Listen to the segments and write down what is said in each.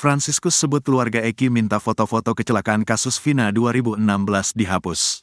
Franciscus sebut keluarga Eki minta foto-foto kecelakaan kasus Vina 2016 dihapus.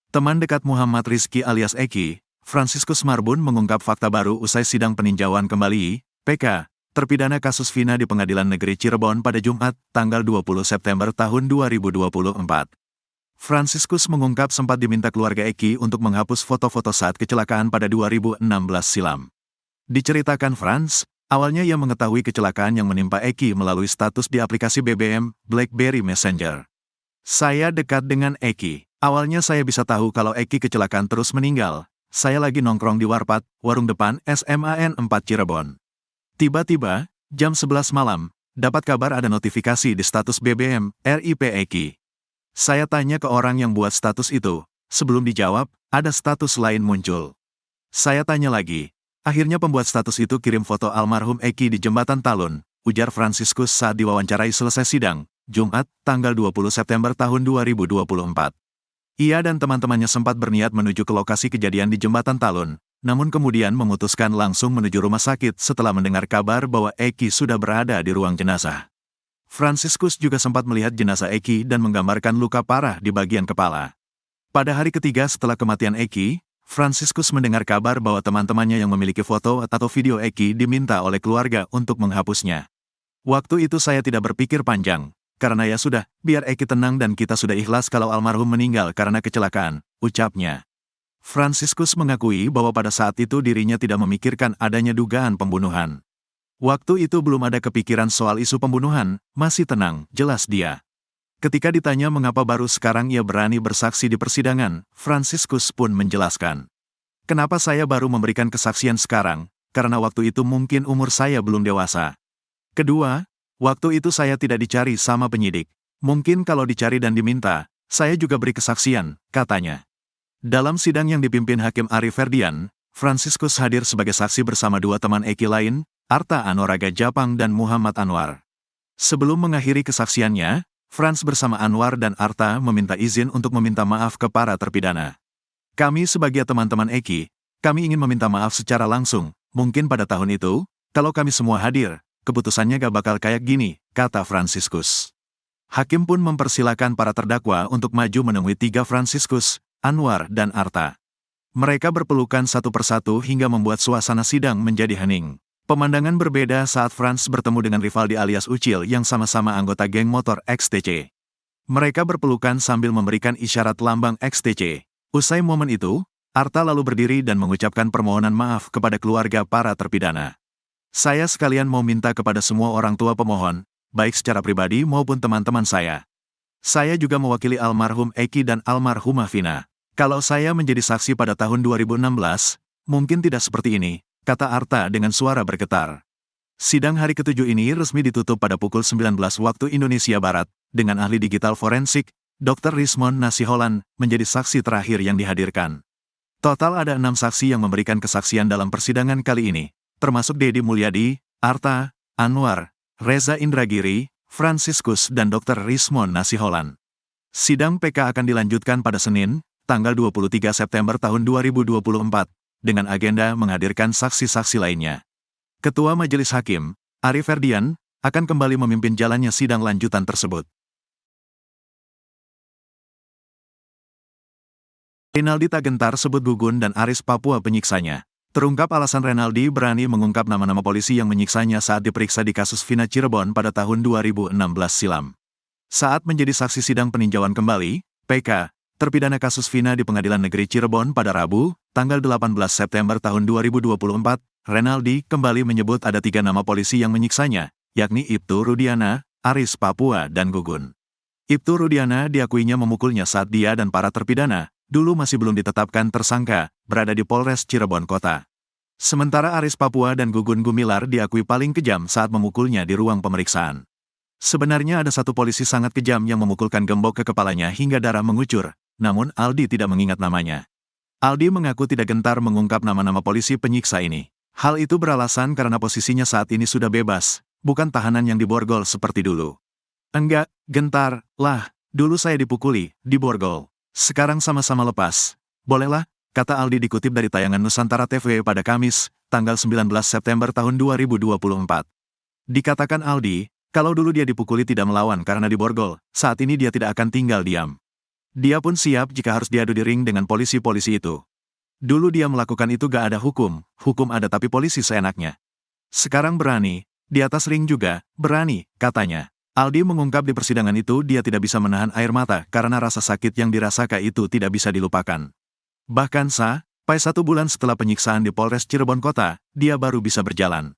Teman dekat Muhammad Rizky alias Eki, Franciscus Marbun mengungkap fakta baru usai sidang peninjauan kembali, PK, terpidana kasus Vina di Pengadilan Negeri Cirebon pada Jumat, tanggal 20 September tahun 2024. Franciscus mengungkap sempat diminta keluarga Eki untuk menghapus foto-foto saat kecelakaan pada 2016 silam. Diceritakan Franz, awalnya ia mengetahui kecelakaan yang menimpa Eki melalui status di aplikasi BBM, BlackBerry Messenger. Saya dekat dengan Eki. Awalnya saya bisa tahu kalau Eki kecelakaan terus meninggal. Saya lagi nongkrong di Warpat, warung depan SMAN 4 Cirebon. Tiba-tiba, jam 11 malam, dapat kabar ada notifikasi di status BBM, RIP Eki. Saya tanya ke orang yang buat status itu, sebelum dijawab, ada status lain muncul. Saya tanya lagi. Akhirnya pembuat status itu kirim foto almarhum Eki di Jembatan Talun, ujar Franciscus saat diwawancarai selesai sidang, Jumat, tanggal 20 September tahun 2024. Ia dan teman-temannya sempat berniat menuju ke lokasi kejadian di Jembatan Talun, namun kemudian memutuskan langsung menuju rumah sakit setelah mendengar kabar bahwa Eki sudah berada di ruang jenazah. Franciscus juga sempat melihat jenazah Eki dan menggambarkan luka parah di bagian kepala. Pada hari ketiga setelah kematian Eki, Franciscus mendengar kabar bahwa teman-temannya yang memiliki foto atau video Eki diminta oleh keluarga untuk menghapusnya. Waktu itu saya tidak berpikir panjang, karena ya sudah, biar Eki tenang dan kita sudah ikhlas kalau almarhum meninggal karena kecelakaan, ucapnya. Franciscus mengakui bahwa pada saat itu dirinya tidak memikirkan adanya dugaan pembunuhan. Waktu itu belum ada kepikiran soal isu pembunuhan, masih tenang, jelas dia. Ketika ditanya mengapa baru sekarang ia berani bersaksi di persidangan, Franciscus pun menjelaskan. Kenapa saya baru memberikan kesaksian sekarang? Karena waktu itu mungkin umur saya belum dewasa. Kedua, waktu itu saya tidak dicari sama penyidik. Mungkin kalau dicari dan diminta, saya juga beri kesaksian, katanya. Dalam sidang yang dipimpin Hakim Ari Ferdian, Franciscus hadir sebagai saksi bersama dua teman Eki lain, Arta Anoraga Japang dan Muhammad Anwar. Sebelum mengakhiri kesaksiannya, Franz bersama Anwar dan Arta meminta izin untuk meminta maaf ke para terpidana. Kami sebagai teman-teman Eki, kami ingin meminta maaf secara langsung, mungkin pada tahun itu, kalau kami semua hadir, keputusannya gak bakal kayak gini, kata Franciscus. Hakim pun mempersilakan para terdakwa untuk maju menemui tiga Franciscus, Anwar dan Arta. Mereka berpelukan satu persatu hingga membuat suasana sidang menjadi hening. Pemandangan berbeda saat Franz bertemu dengan Rivaldi alias Ucil yang sama-sama anggota geng motor XTC. Mereka berpelukan sambil memberikan isyarat lambang XTC. Usai momen itu, Arta lalu berdiri dan mengucapkan permohonan maaf kepada keluarga para terpidana. Saya sekalian mau minta kepada semua orang tua pemohon, baik secara pribadi maupun teman-teman saya. Saya juga mewakili almarhum Eki dan almarhumah Vina. Kalau saya menjadi saksi pada tahun 2016, mungkin tidak seperti ini, kata Arta dengan suara bergetar. Sidang hari ke-7 ini resmi ditutup pada pukul 19 waktu Indonesia Barat, dengan ahli digital forensik, Dr. Rismon Nasiholan, menjadi saksi terakhir yang dihadirkan. Total ada 6 saksi yang memberikan kesaksian dalam persidangan kali ini, termasuk Dedi Mulyadi, Arta, Anwar, Reza Indragiri, Franciscus dan Dr. Rismon Nasiholan. Sidang PK akan dilanjutkan pada Senin, tanggal 23 September tahun 2024, dengan agenda menghadirkan saksi-saksi lainnya. Ketua Majelis Hakim, Ari Ferdian, akan kembali memimpin jalannya sidang lanjutan tersebut. Renaldi tak gentar sebut Gugun dan Aris Papua penyiksanya. Terungkap alasan Renaldi berani mengungkap nama-nama polisi yang menyiksanya saat diperiksa di kasus Vina Cirebon pada tahun 2016 silam. Saat menjadi saksi sidang peninjauan kembali, PK, terpidana kasus Vina di Pengadilan Negeri Cirebon pada Rabu, tanggal 18 September tahun 2024, Renaldi kembali menyebut ada 3 nama polisi yang menyiksanya, yakni Ibtu Rudiana, Aris Papua dan Gugun. Ibtu Rudiana diakuinya memukulnya saat dia dan para terpidana, dulu masih belum ditetapkan tersangka, berada di Polres Cirebon Kota. Sementara Aris Papua dan Gugun Gumilar diakui paling kejam saat memukulnya di ruang pemeriksaan. Sebenarnya ada satu polisi sangat kejam yang memukulkan gembok ke kepalanya hingga darah mengucur, namun Aldi tidak mengingat namanya. Aldi mengaku tidak gentar mengungkap nama-nama polisi penyiksa ini. Hal itu beralasan karena posisinya saat ini sudah bebas, bukan tahanan yang diborgol seperti dulu. Enggak, gentar, lah, dulu saya dipukuli, diborgol. Sekarang sama-sama lepas. Bolehlah, kata Aldi dikutip dari tayangan Nusantara TV pada Kamis, tanggal 19 September tahun 2024. Dikatakan Aldi, Kalau dulu dia dipukuli tidak melawan karena diborgol, saat ini dia tidak akan tinggal diam. Dia pun siap jika harus diadu di ring dengan polisi-polisi itu. Dulu dia melakukan itu gak ada hukum ada tapi polisi seenaknya. Sekarang berani, di atas ring juga, berani, katanya. Aldi mengungkap di persidangan itu dia tidak bisa menahan air mata karena rasa sakit yang dirasakan itu tidak bisa dilupakan. Bahkan sampai 1 bulan setelah penyiksaan di Polres Cirebon Kota, dia baru bisa berjalan.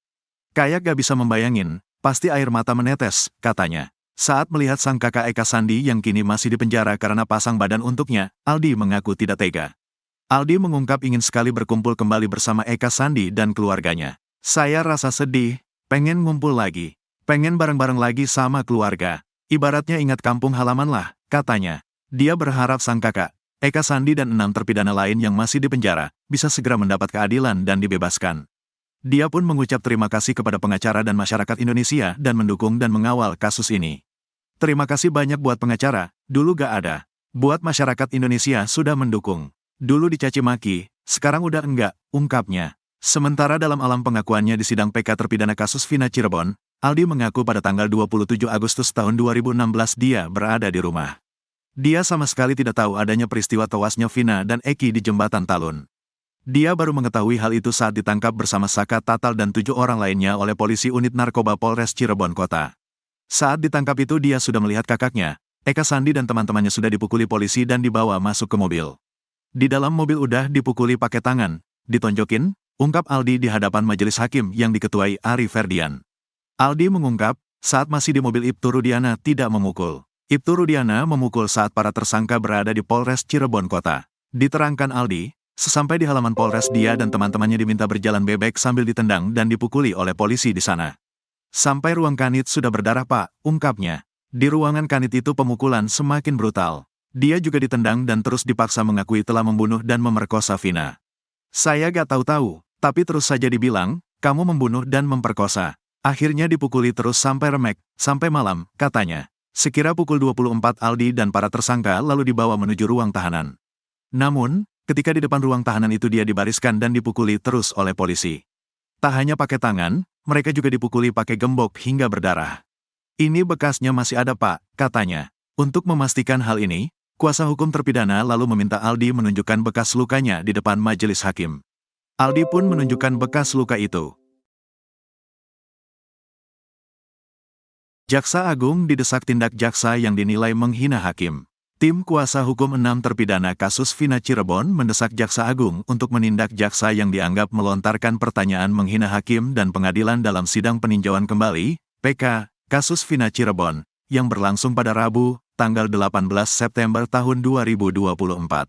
Kayak gak bisa membayangin, pasti air mata menetes, katanya. Saat melihat sang kakak Eka Sandi yang kini masih dipenjara karena pasang badan untuknya, Aldi mengaku tidak tega. Aldi mengungkap ingin sekali berkumpul kembali bersama Eka Sandi dan keluarganya. Saya rasa sedih, pengen ngumpul lagi, pengen bareng-bareng lagi sama keluarga. Ibaratnya ingat kampung halaman lah, katanya. Dia berharap sang kakak, Eka Sandi dan 6 terpidana lain yang masih dipenjara, bisa segera mendapat keadilan dan dibebaskan. Dia pun mengucap terima kasih kepada pengacara dan masyarakat Indonesia dan mendukung dan mengawal kasus ini. Terima kasih banyak buat pengacara, dulu gak ada. Buat masyarakat Indonesia sudah mendukung. Dulu dicaci maki, sekarang udah enggak, ungkapnya. Sementara dalam alam pengakuannya di sidang PK terpidana kasus Vina Cirebon, Aldi mengaku pada tanggal 27 Agustus tahun 2016 dia berada di rumah. Dia sama sekali tidak tahu adanya peristiwa tewasnya Vina dan Eki di Jembatan Talun. Dia baru mengetahui hal itu saat ditangkap bersama Saka Tatal dan 7 orang lainnya oleh polisi unit narkoba Polres Cirebon Kota. Saat ditangkap itu dia sudah melihat kakaknya, Eka Sandi dan teman-temannya sudah dipukuli polisi dan dibawa masuk ke mobil. Di dalam mobil udah dipukuli pakai tangan, ditonjokin, ungkap Aldi di hadapan majelis hakim yang diketuai Ari Ferdian. Aldi mengungkap, saat masih di mobil Ibtu Rudiana tidak memukul. Ibtu Rudiana memukul saat para tersangka berada di Polres Cirebon Kota. Diterangkan Aldi, sesampai di halaman Polres dia dan teman-temannya diminta berjalan bebek sambil ditendang dan dipukuli oleh polisi di sana. Sampai ruang kanit sudah berdarah Pak, ungkapnya. Di ruangan kanit itu pemukulan semakin brutal. Dia juga ditendang dan terus dipaksa mengakui telah membunuh dan memerkosa Vina. Saya gak tahu-tahu, tapi terus saja dibilang, kamu membunuh dan memperkosa. Akhirnya dipukuli terus sampai remek, sampai malam, katanya. Sekira pukul 24 Aldi dan para tersangka lalu dibawa menuju ruang tahanan. Namun, ketika di depan ruang tahanan itu dia dibariskan dan dipukuli terus oleh polisi. Tak hanya pakai tangan, mereka juga dipukuli pakai gembok hingga berdarah. Ini bekasnya masih ada Pak, katanya. Untuk memastikan hal ini, kuasa hukum terpidana lalu meminta Aldi menunjukkan bekas lukanya di depan majelis hakim. Aldi pun menunjukkan bekas luka itu. Jaksa Agung didesak tindak jaksa yang dinilai menghina hakim. Tim kuasa hukum 6 terpidana kasus Vina Cirebon mendesak Jaksa Agung untuk menindak jaksa yang dianggap melontarkan pertanyaan menghina hakim dan pengadilan dalam sidang peninjauan kembali, PK, kasus Vina Cirebon, yang berlangsung pada Rabu, tanggal 18 September tahun 2024.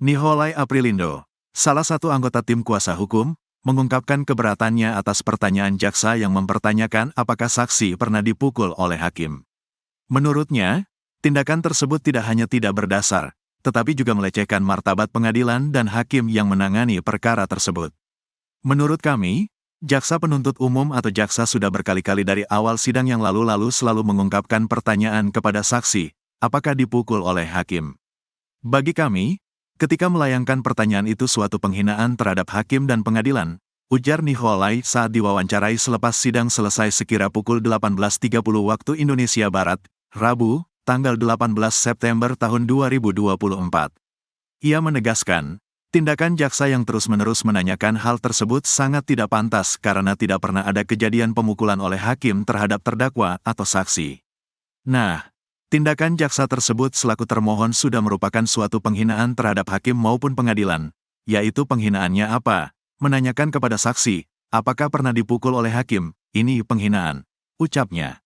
Niholai Aprilindo, salah satu anggota tim kuasa hukum, mengungkapkan keberatannya atas pertanyaan jaksa yang mempertanyakan apakah saksi pernah dipukul oleh hakim. Menurutnya, tindakan tersebut tidak hanya tidak berdasar, tetapi juga melecehkan martabat pengadilan dan hakim yang menangani perkara tersebut. Menurut kami, jaksa penuntut umum atau jaksa sudah berkali-kali dari awal sidang yang lalu selalu mengungkapkan pertanyaan kepada saksi, apakah dipukul oleh hakim. Bagi kami, ketika melayangkan pertanyaan itu suatu penghinaan terhadap hakim dan pengadilan, ujar Niholai saat diwawancarai selepas sidang selesai sekira pukul 18.30 waktu Indonesia Barat, Rabu, tanggal 18 September tahun 2024. Ia menegaskan, tindakan jaksa yang terus-menerus menanyakan hal tersebut sangat tidak pantas karena tidak pernah ada kejadian pemukulan oleh hakim terhadap terdakwa atau saksi. Nah, tindakan jaksa tersebut selaku termohon sudah merupakan suatu penghinaan terhadap hakim maupun pengadilan, yaitu penghinaannya apa? Menanyakan kepada saksi, apakah pernah dipukul oleh hakim, ini penghinaan, ucapnya.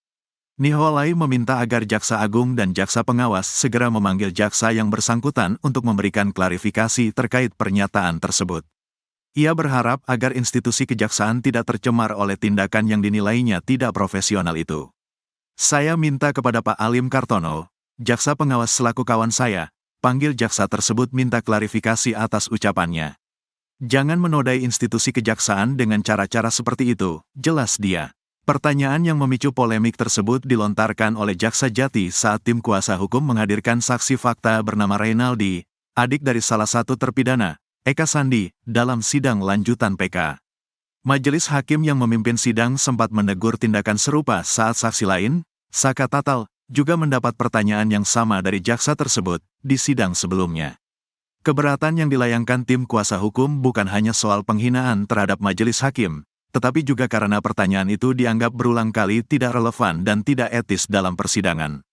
Niholai meminta agar Jaksa Agung dan Jaksa Pengawas segera memanggil jaksa yang bersangkutan untuk memberikan klarifikasi terkait pernyataan tersebut. Ia berharap agar institusi kejaksaan tidak tercemar oleh tindakan yang dinilainya tidak profesional itu. Saya minta kepada Pak Alim Kartono, Jaksa Pengawas selaku kawan saya, panggil jaksa tersebut minta klarifikasi atas ucapannya. Jangan menodai institusi kejaksaan dengan cara-cara seperti itu, jelas dia. Pertanyaan yang memicu polemik tersebut dilontarkan oleh Jaksa Jati saat tim kuasa hukum menghadirkan saksi fakta bernama Reynaldi, adik dari salah satu terpidana, Eka Sandi, dalam sidang lanjutan PK. Majelis hakim yang memimpin sidang sempat menegur tindakan serupa saat saksi lain, Saka Tatal, juga mendapat pertanyaan yang sama dari jaksa tersebut di sidang sebelumnya. Keberatan yang dilayangkan tim kuasa hukum bukan hanya soal penghinaan terhadap majelis hakim, tetapi juga karena pertanyaan itu dianggap berulang kali tidak relevan dan tidak etis dalam persidangan.